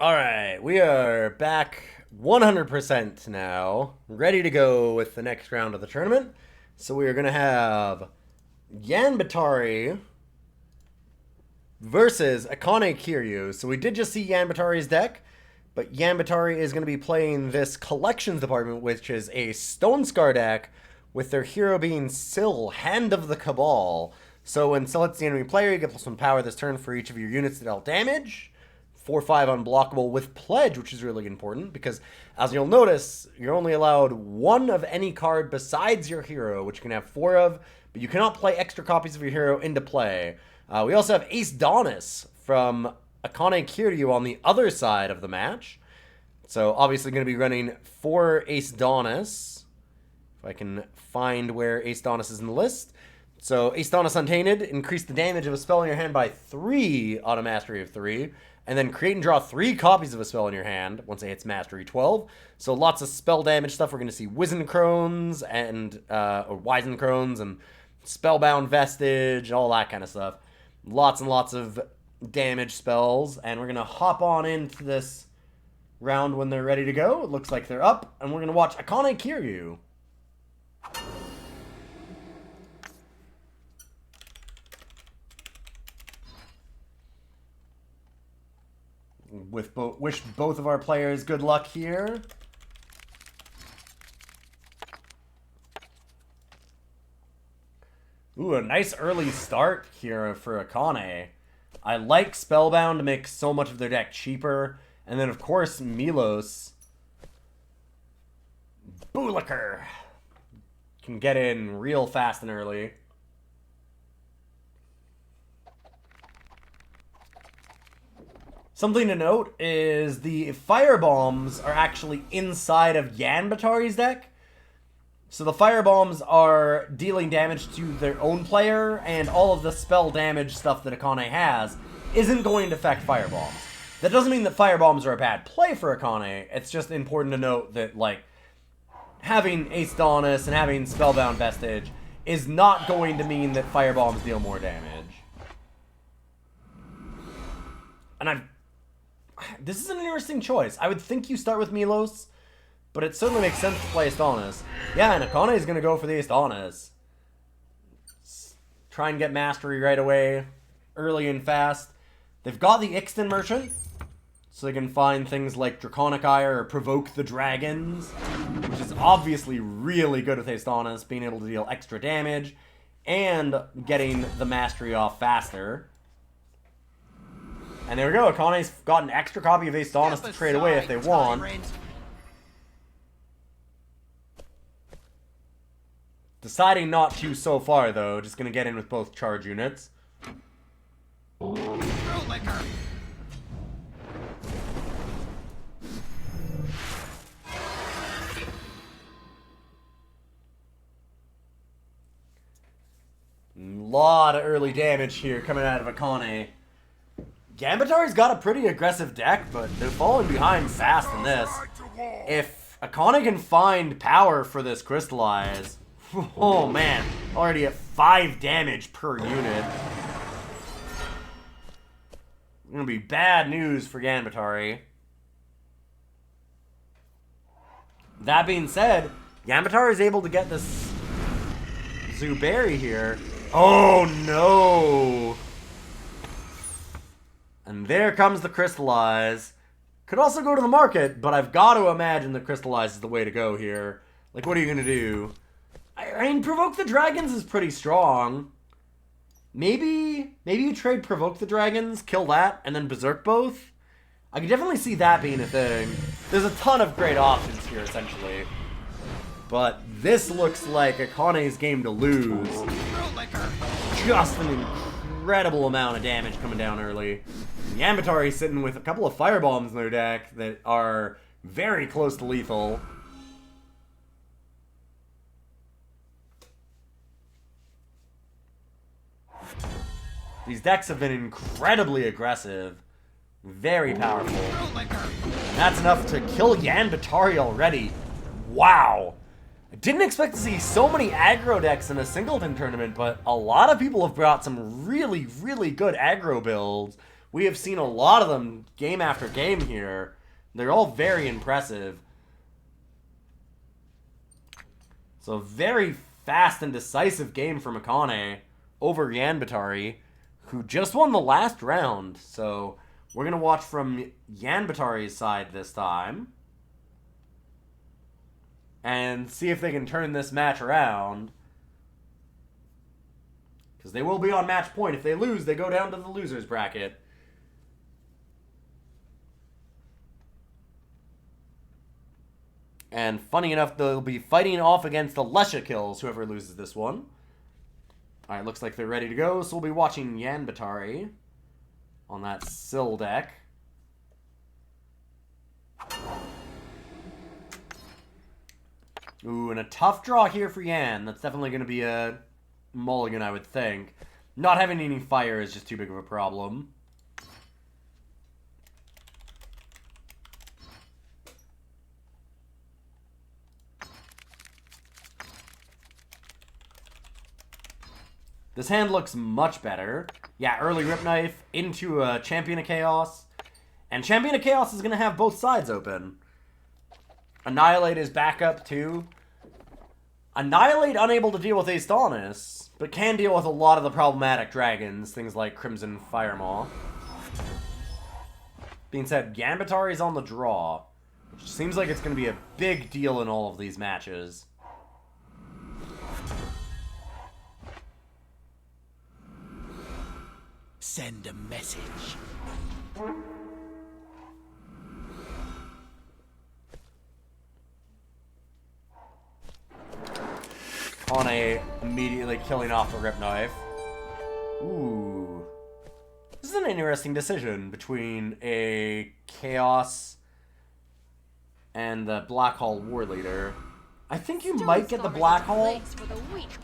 Alright, we are back 100% now, ready to go with the next round of the tournament. So we are going to have Yanbetari versus AkanesKiryu. So we did just see Yanbetari's deck, but Yanbetari is going to be playing this collections department, which is a Stone Scar deck with their hero being Syl, Hand of the Cabal. So when Syl hits the enemy player, you get +1 power this turn for each of your units that dealt damage. 4/5 unblockable with Pledge, which is really important because, as you'll notice, you're only allowed one of any card besides your hero, which you can have 4 of, but you cannot play extra copies of your hero into play. We also have Ace Donis from AkanesKiryu on the other side of the match. So obviously going to be running 4 Ace Donis. If I can find where Ace Donis is in the list. So Ace Donis Untainted, increase the damage of a spell in your hand by 3 on a mastery of 3. And then create and draw 3 copies of a spell in your hand once it hits Mastery 12. So lots of spell damage stuff. We're going to see Wizen Crones and or Wizen Crones and Spellbound Vestige, all that kind of stuff. Lots and lots of damage spells. And we're going to hop on into this round when they're ready to go. It looks like they're up. And we're going to watch AkanesKiryu. Wish both of our players good luck here. Ooh, a nice early start here for Akane. I like Spellbound to make so much of their deck cheaper. And then, of course, Milos. Booliker can get in real fast and early. Something to note is the firebombs are actually inside of Yanbetari's deck. So the firebombs are dealing damage to their own player, and all of the spell damage stuff that Akane has isn't going to affect firebombs. That doesn't mean that firebombs are a bad play for Akane. It's just important to note that, like, having Ace Donis and having Spellbound Vestige is not going to mean that firebombs deal more damage. And this is an interesting choice. I would think you start with Milos, but it certainly makes sense to play Ace Donis. Yeah, and Akane is going to go for the Ace Donis. Try and get Mastery right away, early and fast. They've got the Ixton Merchant, so they can find things like Draconic Ire or Provoke the Dragons, which is obviously really good with Ace Donis, being able to deal extra damage and getting the Mastery off faster. And there we go, Akane's got an extra copy of Ace Donis to trade away if they want. Deciding not to so far, though. Just going to get in with both charge units. Lot of early damage here coming out of Akane. Yanbetari's got a pretty aggressive deck, but they're falling behind fast in this. If Akane can find power for this Crystallize, oh man, already at 5 damage per unit. Gonna be bad news for Yanbetari. That being said, Yanbetari is able to get this Zuberi here. Oh no! And there comes the Crystallize. Could also go to the market, but I've got to imagine the Crystallize is the way to go here. Like, what are you going to do? I mean, Provoke the Dragons is pretty strong. Maybe you trade Provoke the Dragons, kill that, and then Berserk both? I can definitely see that being a thing. There's a ton of great options here, essentially. But this looks like Akane's game to lose. Just an incredible amount of damage coming down early. Yanbetari sitting with a couple of firebombs in their deck that are very close to lethal. These decks have been incredibly aggressive. Very powerful. And that's enough to kill Yanbetari already. Wow. I didn't expect to see so many aggro decks in a singleton tournament, but a lot of people have brought some really, really good aggro builds We have seen a lot of them game after game here. They're all very impressive. So very fast and decisive game from Akane over Yanbetari, who just won the last round. So we're going to watch from Yanbetari's side this time and see if they can turn this match around. Because they will be on match point. If they lose, they go down to the losers bracket. And funny enough, they'll be fighting off against the Lesha Kills, whoever loses this one. Alright, looks like they're ready to go, so we'll be watching Yanbetari on that Sill deck. Ooh, and a tough draw here for Yan. That's definitely going to be a mulligan, I would think. Not having any fire is just too big of a problem. This hand looks much better. Yeah, early Rip Knife into a Champion of Chaos. And Champion of Chaos is going to have both sides open. Annihilate is back up too. Annihilate unable to deal with Astonis, but can deal with a lot of the problematic dragons, things like Crimson Firemaw. Being said, Yanbetari is on the draw, which seems like it's going to be a big deal in all of these matches. Send a message. Akane immediately killing off the Rip Knife. Ooh. This is an interesting decision between a Chaos and the Black Hall War Leader. I think you might get the Black Hall.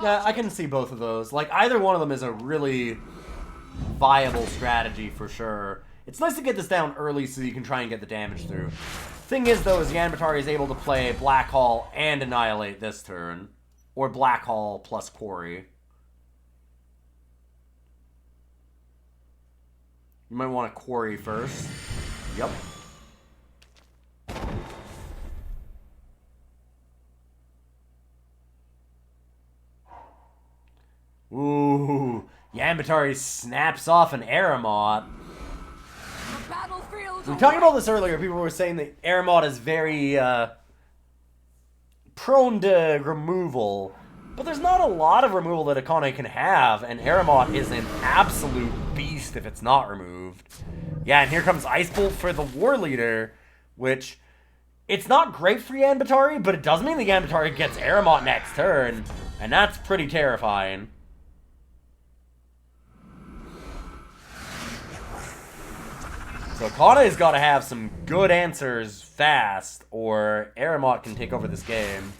Yeah, I can see both of those. Like, either one of them is a really viable strategy for sure. It's nice to get this down early so you can try and get the damage through. Thing is, though, is Yanbetari is able to play Black Hall and Annihilate this turn. Or Black Hall plus Quarry. You might want to Quarry first. Yep. Ooh. Yanbetari snaps off an Aramot. We were talking about this earlier. People were saying that Aramot is very prone to removal. But there's not a lot of removal that Akane can have, and Aramot is an absolute beast if it's not removed. Yeah, and here comes Ice Bolt for the War Leader, which, it's not great for Yanbetari, but it does mean that Yanbetari gets Aramot next turn, and that's pretty terrifying. So Akane's got to have some good answers fast, or Aramot can take over this game.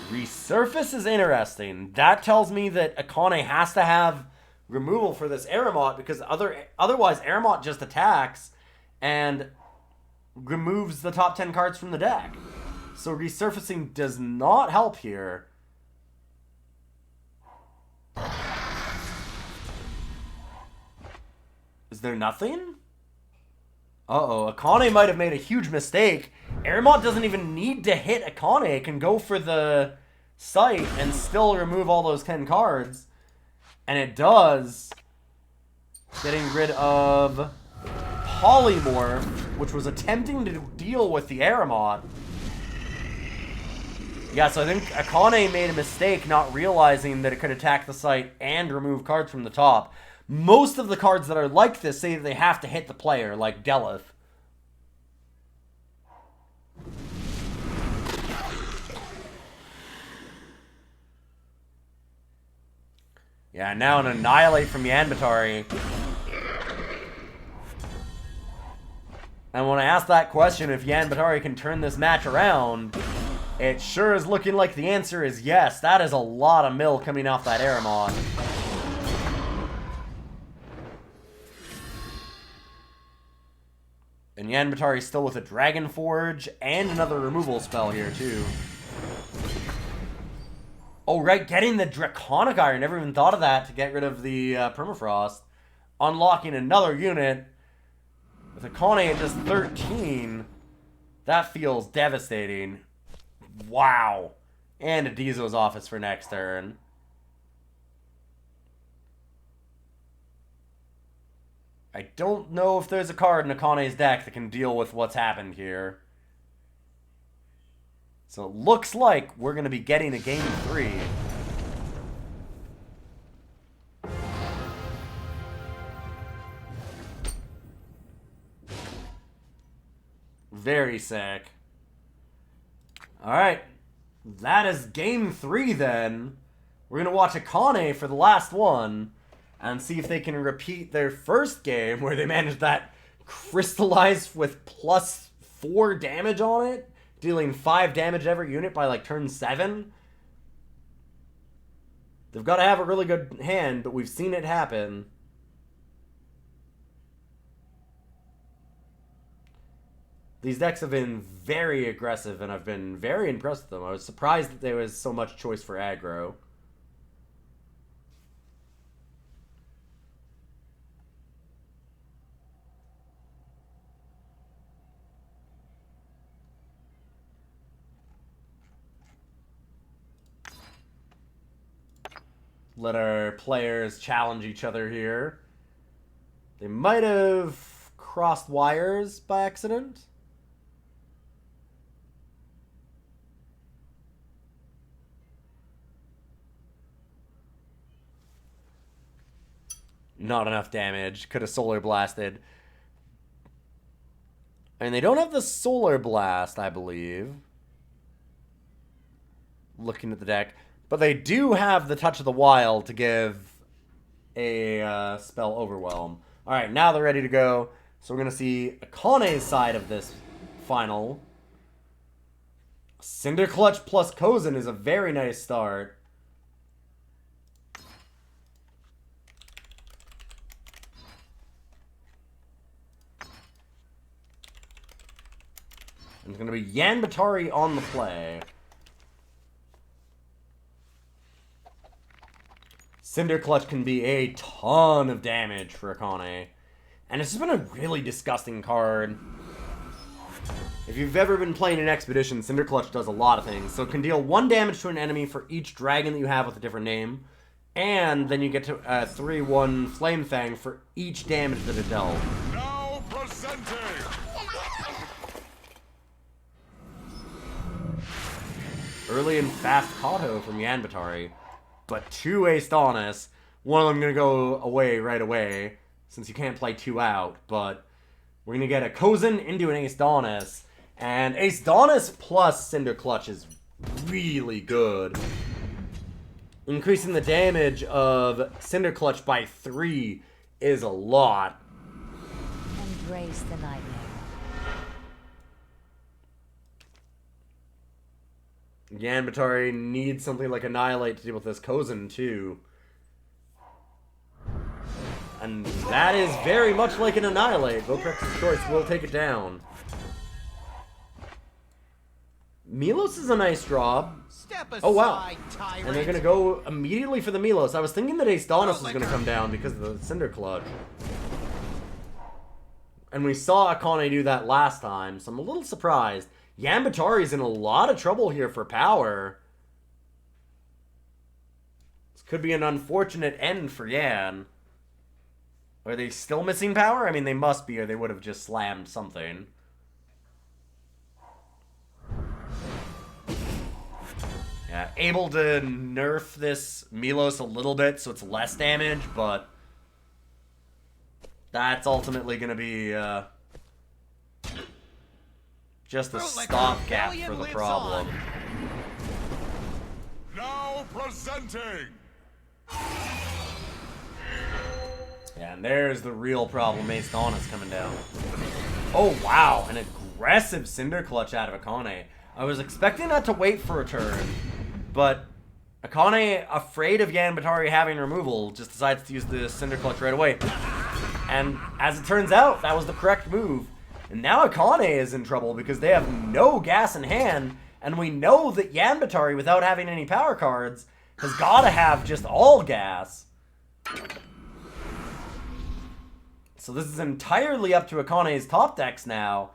Resurface is interesting. That tells me that Akane has to have removal for this Aramot, because otherwise Aramot just attacks and removes the top 10 cards from the deck. So resurfacing does not help here. Is there nothing? Uh-oh, Akane might have made a huge mistake. Aramot doesn't even need to hit Akane. It can go for the site and still remove all those 10 cards. And it does. Getting rid of Polymorph, which was attempting to deal with the Aramot. Yeah, so I think Akane made a mistake not realizing that it could attack the site and remove cards from the top. Most of the cards that are like this say that they have to hit the player, like Delith. Yeah, now an Annihilate from Yanbetari. And when I asked that question, if Yanbetari can turn this match around, it sure is looking like the answer is yes. That is a lot of mill coming off that Aramon. And Yanbetari still with a Dragon Forge and another removal spell here, too. Oh, right, getting the Draconic Iron. Never even thought of that to get rid of the Permafrost. unlocking another unit. With Akane at just 13, that feels devastating. Wow. And Adizo's office for next turn. I don't know if there's a card in Akane's deck that can deal with what's happened here. So it looks like we're going to be getting a game 3. Very sick. Alright. That is game 3 then. We're going to watch Akane for the last one and see if they can repeat their first game where they managed that crystallize with +4 damage on it, dealing 5 damage every unit by like turn 7. They've got to have a really good hand, but we've seen it happen. These decks have been very aggressive, and I've been very impressed with them. I was surprised that there was so much choice for aggro. Let our players challenge each other here. They might have crossed wires by accident. Not enough damage. Could have Solar Blasted. And they don't have the Solar Blast, I believe. Looking at the deck. But they do have the Touch of the Wild to give a spell Overwhelm. Alright, now they're ready to go. So we're going to see Akane's side of this final. Cinder Clutch plus Kozin is a very nice start. And it's going to be Yanbetari on the play. Cinder Clutch can be a ton of damage for Akane. And it's just been a really disgusting card. If you've ever been playing an Expedition, Cinder Clutch does a lot of things. So it can deal 1 damage to an enemy for each dragon that you have with a different name. And then you get to 3/1 Flame Fang for each damage that it dealt. Now presenting! Early and fast Kato from Yanbetari. But 2 Astonis. One of them going to go away right away, since you can't play 2 out. But we're going to get a Kozin into an Astonis. And Astonis plus Cinder Clutch is really good. Increasing the damage of Cinder Clutch by 3 is a lot. Embrace the nightmare. Yanbetari needs something like Annihilate to deal with this Kozin too. And that is very much like an Annihilate. Voprex's choice will take it down. Milos is a nice drop. Oh wow. And they're going to go immediately for the Milos. I was thinking that Astonis was going to come down because of the Cinder Clutch. And we saw Akane do that last time, so I'm a little surprised. Yanbetari's in a lot of trouble here for power. This could be an unfortunate end for Yan. Are they still missing power? I mean, they must be, or they would have just slammed something. Yeah, able to nerf this Milos a little bit so it's less damage, but that's ultimately going to be just a stopgap for the problem. Now presenting! Yeah, and there's the real problem. Astonis coming down. Oh, wow. An aggressive Cinder Clutch out of Akane. I was expecting that to wait for a turn, but Akane, afraid of Yanbetari having removal, just decides to use the Cinder Clutch right away. And as it turns out, that was the correct move. And now Akane is in trouble because they have no gas in hand, and we know that Yanbetari, without having any power cards, has got to have just all gas. So this is entirely up to Akane's top decks now.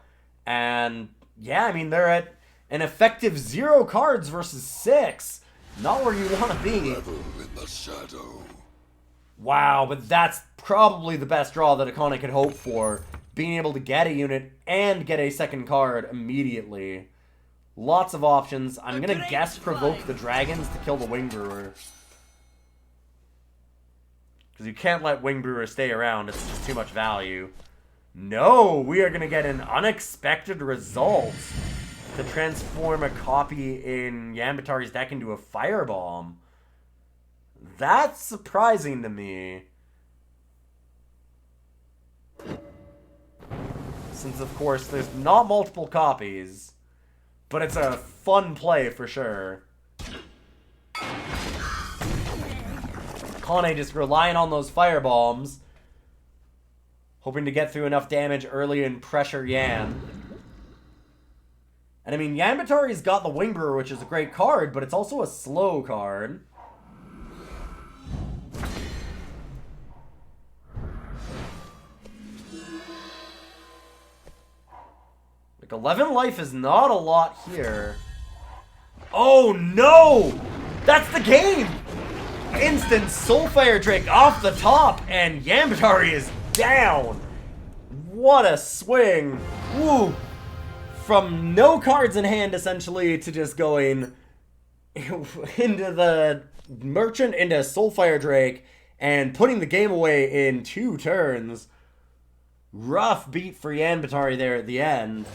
And yeah, I mean, they're at an effective 0 cards versus 6. Not where you want to be. Revel in the shadow. Wow, but that's probably the best draw that Akane could hope for. Being able to get a unit and get a second card immediately. Lots of options. I'm going to guess provoke the dragons to kill the Wing Brewer. Because you can't let Wing Brewer stay around. It's just too much value. No, we are going to get an unexpected result to transform a copy in Yanbetari's deck into a Firebomb. That's surprising to me. Since, of course, there's not multiple copies. But it's a fun play for sure. Akane just relying on those firebombs. Hoping to get through enough damage early and pressure Yan. And I mean, Yanbetari's got the Wing Brewer, which is a great card, but it's also a slow card. Like, 11 life is not a lot here. Oh, no! That's the game! Instant Soulfire Drake off the top, and Yanbetari is down. What a swing. Woo! From no cards in hand, essentially, to just going into the Merchant, into Soulfire Drake, and putting the game away in 2 turns. Rough beat for Yanbetari there at the end.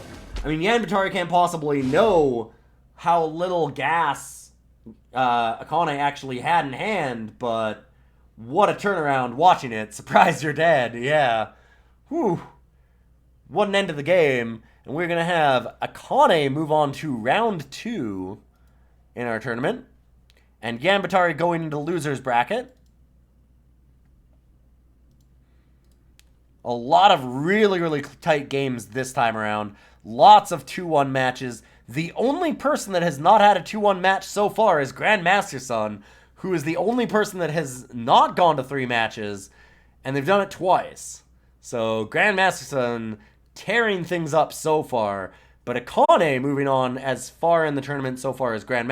I mean, Yanbetari can't possibly know how little gas Akane actually had in hand, but what a turnaround watching it. Surprise, you're dead. Yeah. Whew. What an end to the game. And we're going to have Akane move on to round 2 in our tournament. And Yanbetari going into loser's bracket. A lot of really, really tight games this time around. Lots of 2-1 matches. The only person that has not had a 2-1 match so far is Grandmaster Son, who is the only person that has not gone to 3 matches, and they've done it twice. So Grandmaster Son tearing things up so far, but Akane moving on as far in the tournament so far as Grandmaster